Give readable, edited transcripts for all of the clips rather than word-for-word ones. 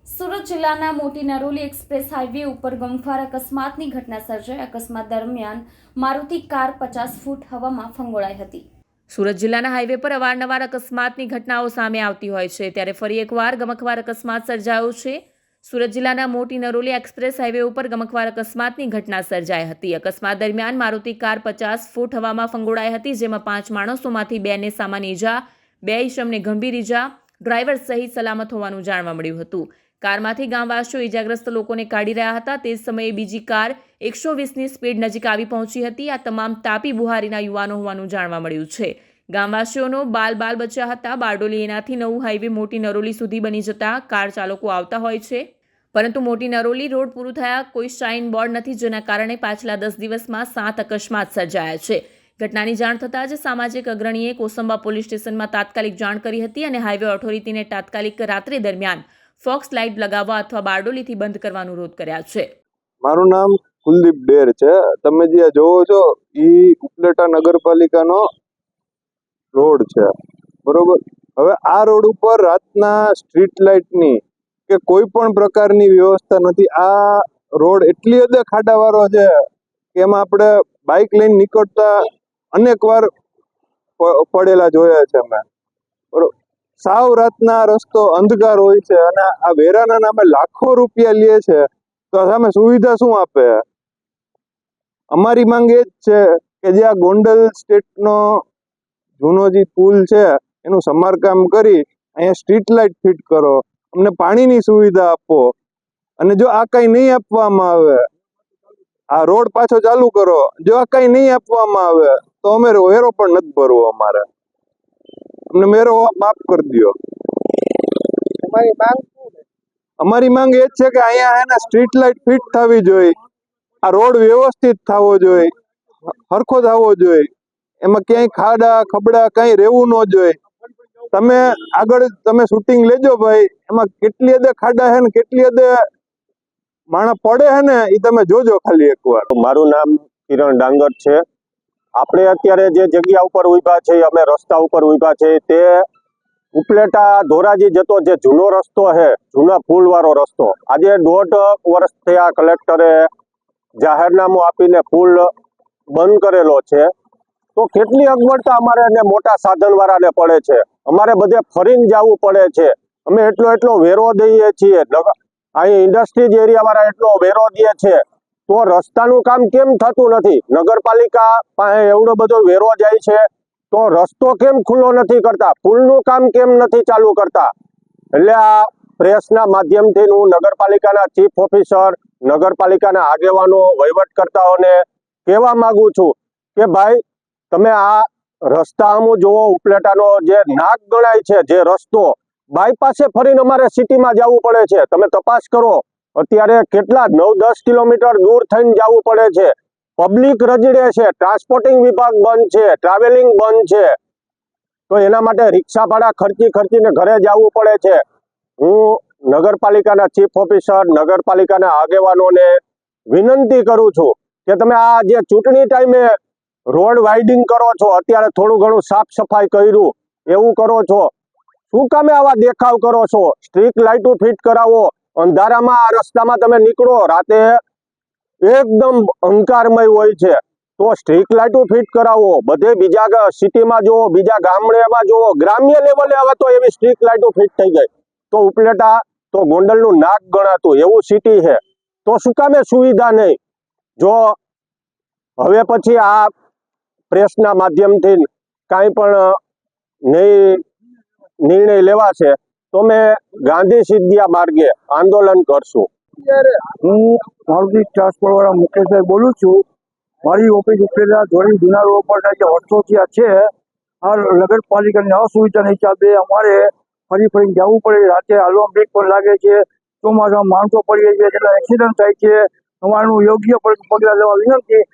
સુરત જિલ્લાના મોટી Naroli express highway ઉપર ગમખ્વાર અકસ્માતની ઘટના સર્જાઈ। અકસ્માત દરમિયાન મારુતિ કાર 50 ફૂટ હવામાં ફંગોળાઈ હતી। સુરત જિલ્લાના હાઈવે પર અવારનવાર અકસ્માતની ઘટનાઓ સામે આવતી હોય છે, ત્યારે ફરી એકવાર ગમખ્વાર અકસ્માત સર્જાયો છે। સુરત જિલ્લાના મોટી નરોલી એક્સપ્રેસ હાઈવે ઉપર ગમખ્વાર અકસ્માતની ઘટના સર્જાઈ હતી। અકસ્માત દરમિયાન મારુતિ કાર 50 ફૂટ હવામાં ફંગોળાઈ હતી, જેમાં 5 માણસોમાંથી 2ને સામાન્ય ઈજા, 2 ઈસમને ગંભીર ઈજા, ડ્રાઈવર સહિત સલામત હોવાનું જાણવા મળ્યું હતું। કારમાંથી ગામવાસીઓ ઈજાગ્રસ્ત લોકોને કાઢી રહ્યા હતા। તે જ સમયે બીજી કાર 120ની સ્પીડ નજીક આવી પહોંચી હતી। આ તમામ તાપી બુહારીના યુવાનો હોવાનું જાણવા મળ્યું છે। ગામવાસીઓનો બાલ બચ્યા હતા। બારડોલી એનાથી નવું હાઈવે મોટી નરોલી સુધી બની જતા કાર ચાલકો આવતા હોય છે, પરંતુ મોટી નરોલી રોડ પૂરું થયા કોઈ સાઇન બોર્ડ નથી, જેના કારણે પાછલા 10 દિવસમાં 7 અકસ્માત સર્જાયા છે। ઘટનાની જાણ થતાં જ સામાજિક અગ્રણીએ કોસંબા પોલીસ સ્ટેશનમાં તાત્કાલિક જાણ કરી હતી અને હાઈવે ઓથોરિટીને તાત્કાલિક રાત્રિ દરમિયાન ફોક્સ લાઇટ લગાવવા અથવા બારડોલીથી બંધ કરવા અનુરોધ કર્યા છે। મારું નામ કુલદીપ ડેર છે। તમે જે જોવો છો એ ઉપલેટા નગરપાલિકાનો રોડ છે, બરોબર। હવે આ રોડ ઉપર રાતના સ્ટ્રીટ લાઇટની કે કોઈ પણ પ્રકારની વ્યવસ્થા નથી। આ રોડ એટલી હદે ખાડાવાળો છે કે એમાં આપણે બાઇક લઈને નીકળતા અનેક વાર પડેલા જોયા છે અમે, બરોબર। સાવ રાતના રસ્તો અંધકાર હોય છે અને આ વેરાના નામે લાખો રૂપિયા લે છે, તો સામે સુવિધા શું આપે? અમારી માંગ એ જ છે કે જે આ ગોંડલ સ્ટેટનો જૂનો જે પુલ છે એનું સમારકામ કરી અહીંયા સ્ટ્રીટ લાઇટ ફિટ કરો, અમને પાણીની સુવિધા આપો, અને જો આ કંઈ નહીં આપવામાં આવે, આ રોડ પાછો ચાલુ કરો। જો આ કંઈ નહીં આપવામાં આવે તો અમે વેરો પણ નથી ભરવો, અમને વેરો માફ કરી દો। અમારી માંગ એ જ છે કે અહીંયા એના સ્ટ્રીટ લાઇટ ફિટ થવી જોઈએ, આ રોડ વ્યવસ્થિત થવો જોઈએ, સરખો થવો જોઈએ, એમાં ક્યાંય ખાડા ખબડા કંઈ રહેવું ન જોઈએ। તમે આગળ શૂટિંગ લેજો ભાઈ, એમાં કેટલી હદે ખાડા છે ને કેટલી હદે માણસ પડે છે ને એ તમે જોજો ખાલી એકવાર। મારું નામ કિરણ ડાંગર છે। આપણે અત્યારે જે જગ્યા ઉપર ઊભા છે, અમે રસ્તા ઉપર ઊભા છે, તે ઉપલેટા ધોરાજી જતો જે જૂનો રસ્તો છે, જૂના પુલ વાળો રસ્તો, આજે 1.5 વર્ષ થયા કલેક્ટરે જાહેરનામું આપીને પુલ બંધ કરેલો છે, તો કેટલી અગવડતા અમારે મોટા સાધન વાળાને પડે છે। અમારે બધે ફરીને જવું પડે છે। અમે એટલો વેરો દઈએ છીએ, અહીં ઇન્ડસ્ટ્રીઝ એરિયા વાળા એટલો વેરો દે છે, તો રસ્તાનું કામ કેમ થતું નથી? નગરપાલિકા પાસે એવડો બધો વેરો જાય છે તો રસ્તો કેમ ખુલ્લો નથી કરતા? પુલનું કામ કેમ નથી ચાલુ કરતા? એટલે આ પ્રેસના માધ્યમથી હું નગરપાલિકાના ચીફ ઓફિસર, નગરપાલિકાના આગેવાનો, વહીવટકર્તાઓને કહેવા માંગુ છું કે ભાઈ તમે આ રસ્તા અમુક જોવો, ઉપલેટાનો જે નાક ગણાય છે જે રસ્તો, બાયપાસે ફરીને અમારે સિટીમાં જવું પડે છે। તમે તપાસ કરો, અત્યારે કેટલા 9-10 કિલોમીટર દૂર થઈને જવું પડે છે। પબ્લિક રજડે છે, ટ્રાન્સપોર્ટિંગ વિભાગ બંધ છે, ટ્રાવેલિંગ બંધ છે, તો એના માટે રિક્ષા ભાડા ખર્ચીને ઘરે જવું પડે છે। હું નગરપાલિકાના ચીફ ઓફિસર, નગરપાલિકાના આગેવાનોને વિનંતી કરું છું કે તમે આ જે ચૂંટણી ટાઈમે રોડ વાઇડિંગ કરો છો, અત્યારે થોડું ઘણું સાફ સફાઈ કર્યું એવું કરો છો, શું કામે આવા દેખાવ કરો છો? સ્ટ્રીટ લાઇટો ફિટ કરાવો। અંધારામાં આ રસ્તામાં તમે નીકળો, રાતે એકદમ અંધકારમય હોય છે, તો સ્ટ્રીટ લાઇટો ફિટ કરાવો। બધે બીજા સિટીમાં જુઓ, બીજા ગામડેમાં જુઓ, ગ્રામ્ય લેવલે હવે તો એવી સ્ટ્રીટ લાઇટો ફિટ થઈ ગઈ, તો ઉપલેટા તો ગોંડલનું નાક ગણાતું એવું સિટી છે, તો શું કામે સુવિધા નહીં? જો હવે પછી આ પ્રેસના માધ્યમથી કાંઈ પણ નિર્ણય લેવાશે તો અમે ગાંધી સિદ્ધિયા માર્ગે આંદોલન કરશું। હું મારુતિ ટ્રાન્સપોર્ટ વાળા મુકેશભાઈ બોલું છું। મારી ઓફિસ ઉપલેટા ધોરી જૂના રોડ પર જે વર્ષોથી આ છે, આ નગરપાલિકાની અસુવિધા નહીં ચાલે, અમારે ફરીને જવું પડે, રાતે હાલવા બ્રેક પણ લાગે છે, ચોમાસામાં માણસો પડી જાય છે, એટલે એક્સિડન્ટ થાય છે। અમારું યોગ્ય પગલાં લેવા વિનંતી,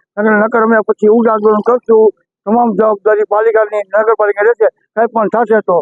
નકર અમે પછી એવું જ આંદોલન કરશું। તમામ જવાબદારી પાલિકાની, નગરપાલિકા રહેશે, કંઈ પણ થશે તો